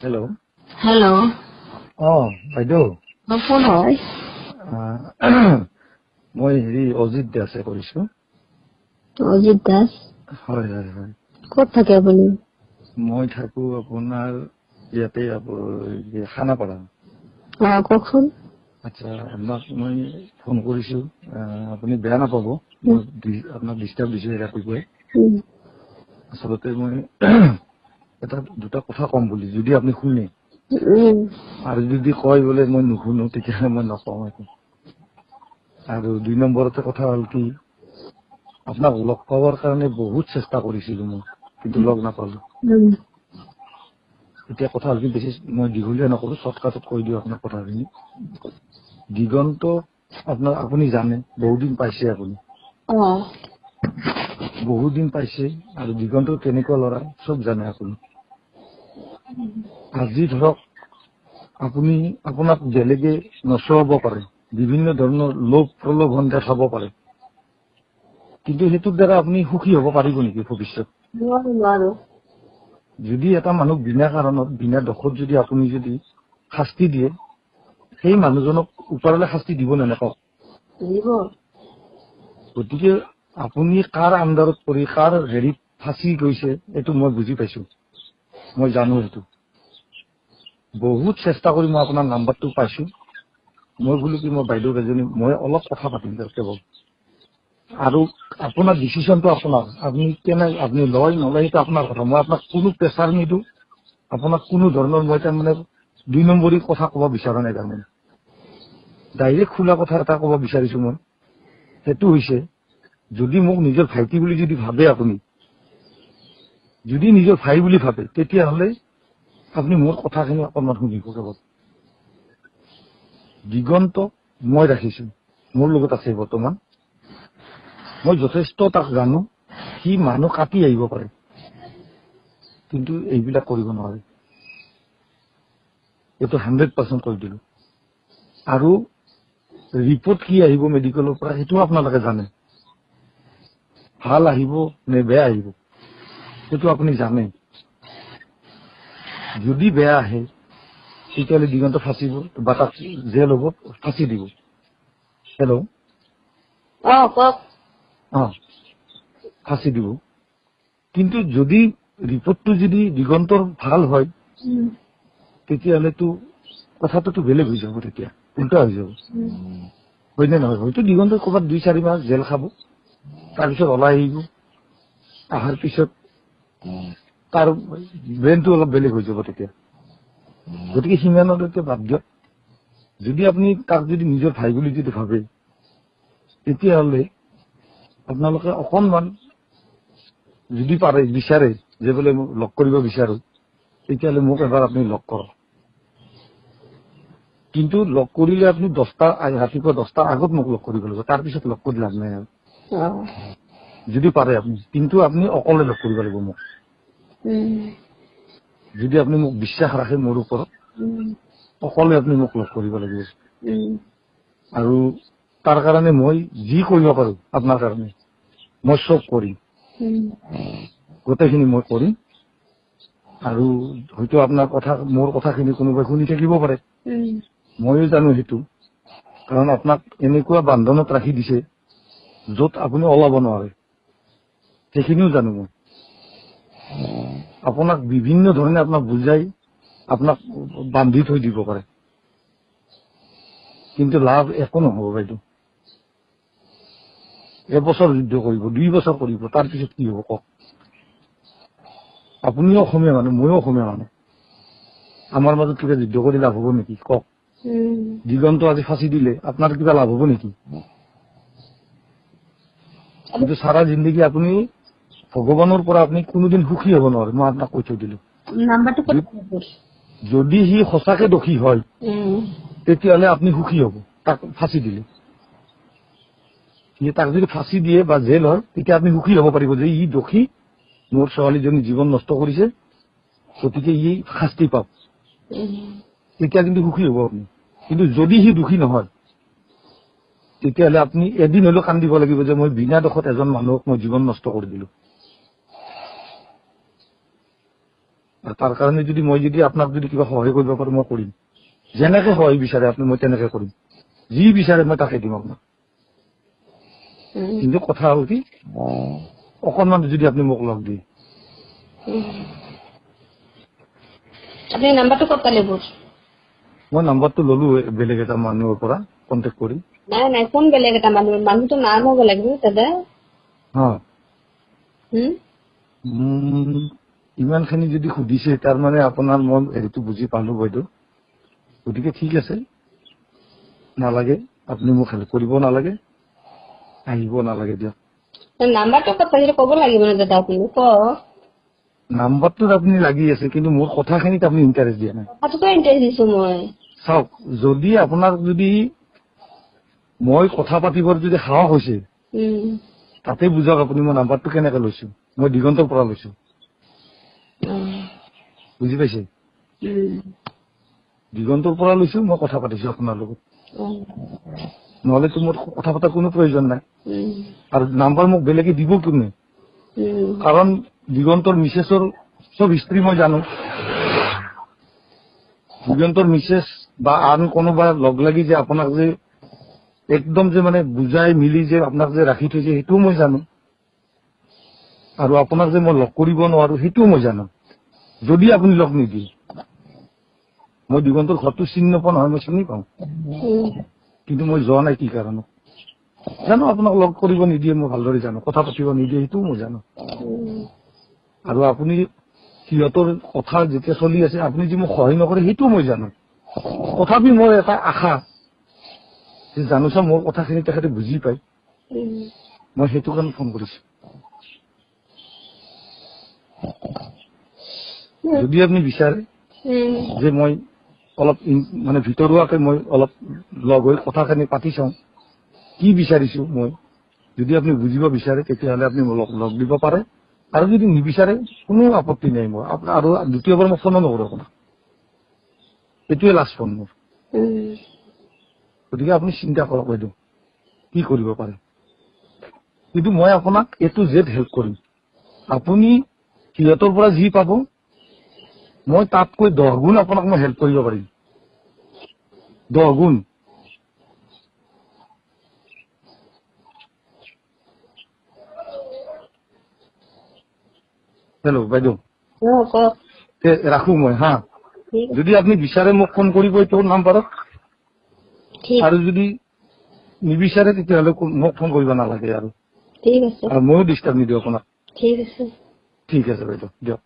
Hello. Hello. Oh, বাইদেউ কোন হয়? মই অজিত দাসে কৰিছো। অজিত দাস? হয় হয় হয়। ক'ত থাকে আপুনি? মই থাকো আপোনাৰ ইয়াতে খানাপাৰা। কওকচোন। আচ্ছা, আপোনাক মই ফোন কৰিছো, আপুনি বেয়া নাপাব, মই আপোনাক ডিষ্টাৰ্ব দিছো ৰাতিপুৱাই। আচলতে মই দুটা কথা কম বুলি, যদি আপুনি শুনে আৰু যদি কয় বোলে মই নুশুনো, তেতিয়াহ'লে মই নকওঁ একো। আৰু 2 নম্বৰতে কথা হ'ল কি, আপোনাক লগ পাবৰ কাৰণে বহুত চেষ্টা কৰিছিলো মই, কিন্তু লগ নাপালো। এতিয়া কথা হ'ল কি, বেছি মই দীঘলীয়া নকৰো, শ্বৰ্টকাটত কৈ দিওঁ আপোনাক কথাখিনি। দিগন্ত আপুনি জানে, বহুদিন পাইছে আপুনি, বহুত দিন পাইছে, আৰু দিগন্ত কেনেকুৱা ল'ৰা চব জানে আপুনি। আজি ধৰক আপোনাক বেলেগে নচুৱাব পাৰে, বিভিন্ন ধৰণৰ লোভ প্ৰলোভন দেখাব পাৰে, কিন্তু সেইটোৰ দ্বাৰা আপুনি সুখী হ'ব পাৰিব নেকি ভৱিষ্যত? নোৱাৰো। যদি এটা মানুহ বিনা কাৰণত, বিনা দোষত যদি আপুনি যদি শাস্তি দিয়ে, সেই মানুহজনক ওপৰলৈ শাস্তি দিব নে নকওক? গতিকে আপুনি কাৰ আণ্ডাৰত পৰি কাৰ হেৰিত ফাঁচি গৈছে, এইটো মই বুজি পাইছো, মই জানো। সেইটো বহুত চেষ্টা কৰি মই আপোনাৰ নাম্বাৰটো পাইছো। মই বোলো কি, মই বাইদেউ এজনী, মই অলপ কথা পাতিম কেৱল, আৰু আপোনাৰ ডিচিশ্যনটো আপোনাৰ, আপুনি লয় নলয় সেইটো আপোনাৰ কথা। মই আপোনাক কোনো প্ৰেছাৰ নিদিওঁ, আপোনাক কোনো ধৰণৰ মই তাৰমানে 2 নম্বৰী কথা ক'ব বিচৰা নাই। তাৰমানে ডাইৰেক্ট খোলা কথা এটা ক'ব বিচাৰিছো মই। সেইটো হৈছে, যদি মোক নিজৰ ভাইটি বুলি যদি ভাবে, আপুনি যদি নিজৰ ভাই বুলি ভাবে, তেতিয়াহ'লে আপুনি মোৰ কথাখিনি অকণমান শুনিব কেৱল। দিগন্ত মই ৰাখিছো, মোৰ লগত আছে বৰ্তমান। মই যথেষ্ট তাক জানো, সি মানুহ কাটি আহিব পাৰে, কিন্তু এইবিলাক কৰিব নোৱাৰে। এইটো 100% কৈ দিলো। আৰু ৰিপৰ্ট কি আহিব মেডিকেলৰ পৰা, সেইটো আপোনালোকে জানে। ভাল আহিব নে বেয়া আহিব, সেইটো আপুনি জানে। যদি বেয়া আহে, তেতিয়াহ'লে দিগন্ত ফাঁচিব বা তাক জেল হ'ব, ফাঁচি দিব। হেল্ল', কওক। ফাঁচি দিব। কিন্তু যদি ৰিপৰ্টটো যদি দিগন্তৰ ভাল হয়, তেতিয়াহ'লেতো কথাটোতো বেলেগ হৈ যাব, তেতিয়া উল্টা হৈ যাব, হয় নে নহয়? হয়তো দিগন্ত ক'ৰবাত 2-4 মাহ জেল খাব, তাৰপিছত ওলাই আহিব। অহাৰ পিছত তাৰ ব্ৰেইনটো অলপ বেলেগ হৈ যাব তেতিয়া। গতিকে সিমানলৈকে বাদ দিয়ক। যদি আপুনি তাক যদি নিজৰ ভাই বুলি যদি ভাবে, তেতিয়াহ'লে আপোনালোকে অকণমান যদি পাৰে, বিচাৰে যে বোলে মোক লগ কৰিব বিচাৰো, তেতিয়াহ'লে মোক এবাৰ আপুনি লগ কৰক। কিন্তু লগ কৰিলে আপুনি ৰাতিপুৱা 10টা আগত মোক লগ কৰিব লাগিব, তাৰপিছত লগ কৰি লাভ নাই আৰু। যদি পাৰে আপুনি, কিন্তু আপুনি অকলে লগ কৰিব লাগিব মোক। যদি আপুনি মোক বিশ্বাস ৰাখে মোৰ ওপৰত, অকলে আপুনি মোক লগ কৰিব লাগিব। আৰু তাৰ কাৰণে মই যি কৰিব পাৰো আপোনাৰ কাৰণে, মই চব কৰিম, গোটেইখিনি মই কৰিম। আৰু হয়তো আপোনাৰ কথা, মোৰ কথাখিনি কোনোবাই শুনি থাকিব পাৰে, ময়ো জানো সেইটো। কাৰণ আপোনাক এনেকুৱা বান্ধনত ৰাখি দিছে য'ত আপুনি ওলাব নোৱাৰে, সেইখিনিও জানো মই। আপোনাক বিভিন্ন ধৰণে আপোনাক বুজাই আপোনাক বান্ধি থৈ দিব পাৰে, কিন্তু লাভ একো নহ'ব বাইদেউ। 1 বছৰ যুদ্ধ কৰিব, 2 বছৰ কৰিব, তাৰপিছত কি হ'ব কওক? আপুনিও অসমীয়া মানুহ, ময়ো অসমীয়া মানুহ, আমাৰ মাজত কিবা যুদ্ধ কৰি লাভ হ'ব নেকি কওক? দিগন্ত আজি ফাঁচি দিলে আপোনাৰ কিবা লাভ হ'ব নেকি? কিন্তু সাৰা জিন্দগী আপুনি ভগৱানৰ পৰা আপুনি কোনোদিন সুখী হ'ব নোৱাৰে, মই আপোনাক কৈ থৈ দিলো। যদি সি সঁচাকে দোষী হয়, তেতিয়াহ'লে আপুনি সুখী হ'ব তাক ফাঁচি দিলে। তাক যদি ফাঁচি দিয়ে বা জেল হয়, তেতিয়া আপুনি সুখী হ'ব পাৰিব যে ই দোষী, মোৰ ছোৱালীজনী জীৱন নষ্ট কৰিছে, গতিকে ই শাস্তি পাওক, তেতিয়া কিন্তু সুখী হ'ব আপুনি। কিন্তু যদি সি দোষী নহয়, তেতিয়াহ'লে আপুনি এদিন হলেও কান্দিব লাগিব যে মই বিনা দোষত এজন মানুহক মই জীৱন নষ্ট কৰি দিলো। আৰু তাৰ কাৰণে যদি মই যদি আপোনাক যদি কিবা সহায় কৰিব পাৰো মই কৰিম। যেনেকে সহায় বিচাৰে আপুনি মই তেনেকে কৰিম। যি বিচাৰে মই তাকে দিম আপোনাক। কিন্তু কথা হ'ল কি অকণমান যদি আপুনি মোক লগ দিয়ে। আপুনি নাম্বাৰটো ক'ত পালে মোৰ? মই নাম্বাৰটো ললো বেলেগ এটা মানুহৰ পৰা কণ্টেক্ট কৰি। নাই নাই, কোন বেলেগ এটা মানুহ? মানুহটো নাম হ'ব লাগিব দাদা। ইমানখিনি যদি সুধিছে তাৰমানে আপোনাৰ মই হেৰিটো বুজি পালো বাইদেউ। গতিকে ঠিক আছে, নালাগে আপুনি মোক হেল্প কৰিব নালাগে, আহিব নালাগে দিয়ক। নাম্বাৰটো ক'ত পাইছে ক'ব লাগিব ন দাদা, আপুনি কওক। নাম্বাৰটোত আপুনি লাগি আছে, কিন্তু মোৰ কথাখিনিত আপুনি ইণ্টাৰেষ্ট দিয়া নাই। কথাটোতো ইণ্টাৰেষ্ট দিছো মই। চাওক, যদি আপোনাৰ যদি মই কথা পাতিবৰ যদি সাহস হৈছে তাতে বুজক আপুনি মই নাম্বাৰটো কেনেকে লৈছো। মই দিগন্তৰ পৰা লৈছো, বুজি পাইছে? দিগন্তৰ পৰা লৈছো, মই কথা পাতিছো আপোনাৰ লগত। নহলেতো মোৰ কথা পতাৰ কোনো প্ৰয়োজন নাই। আৰু নাম্বাৰ মোক বেলেগে দিব কোনে? কাৰণ দিগন্তৰ মিছেছৰ চব হিষ্ট্ৰী মই জানো। দিগন্তৰ মিছেছ বা আন কোনোবা লগ লাগি যে আপোনাক যে একদম যে মানে বুজাই মিলি যে আপোনাক যে ৰাখি থৈছে সেইটোও মই জানো। আৰু আপোনাক যে মই লগ কৰিব নোৱাৰো সেইটোও মই জানো, যদি আপুনি লগ নিদিয়ে। মই দিগন্তৰ ঘৰটো চিনি নাপাওঁ নহয়, মই চিনি পাওঁ, কিন্তু মই যোৱা নাই কি কাৰণত জানো। আপোনাক লগ কৰিব নিদিয়ে মই ভালদৰে জানো, কথা পাতিব নিদিয়ে সেইটোও মই জানো। আৰু আপুনি সিহঁতৰ কথা যেতিয়া চলি আছে আপুনি যে মোক সহায় নকৰে সেইটোও মই জানো। তথাপি মোৰ এটা আশা যে জানোচা মোৰ কথাখিনি তেখেতে বুজি পায়, মই সেইটো কাৰণে ফোন কৰিছো। যদি আপুনি বিচাৰে যে মই অলপ মানে ভিতৰুৱাকে মই অলপ লগ হৈ কথাখিনি পাতি চাওঁ, কি বিচাৰিছো মই, যদি আপুনি বুজিব বিচাৰে তেতিয়াহ'লে আপুনি লগ দিব পাৰে। আৰু যদি নিবিচাৰে কোনো আপত্তি নাই মোৰ। আৰু দ্বিতীয়বাৰ মই ফোনো নকৰো আপোনাক, এইটোৱে লাষ্ট ফোন মোৰ। গতিকে আপুনি চিন্তা কৰক বাইদেউ কি কৰিব পাৰে। কিন্তু মই আপোনাক A to Z হেল্প কৰিম। আপুনি সিহঁতৰ পৰা যি পাব মই তাতকৈ 10 গুণ আপোনাক মই হেল্প কৰিব পাৰিম, 10 গুণ। হেল্ল' বাইদেউ, ৰাখো মই হা। যদি আপুনি বিচাৰে মোক ফোন কৰিব এইটো নাম্বাৰত, আৰু যদি নিবিচাৰে তেতিয়াহ'লে মোক ফোন কৰিব নালাগে। আৰু ময়ো ডিষ্টাৰ্ব নিদিওঁ আপোনাক। ঠিক আছে বাইদেউ, দিয়ক।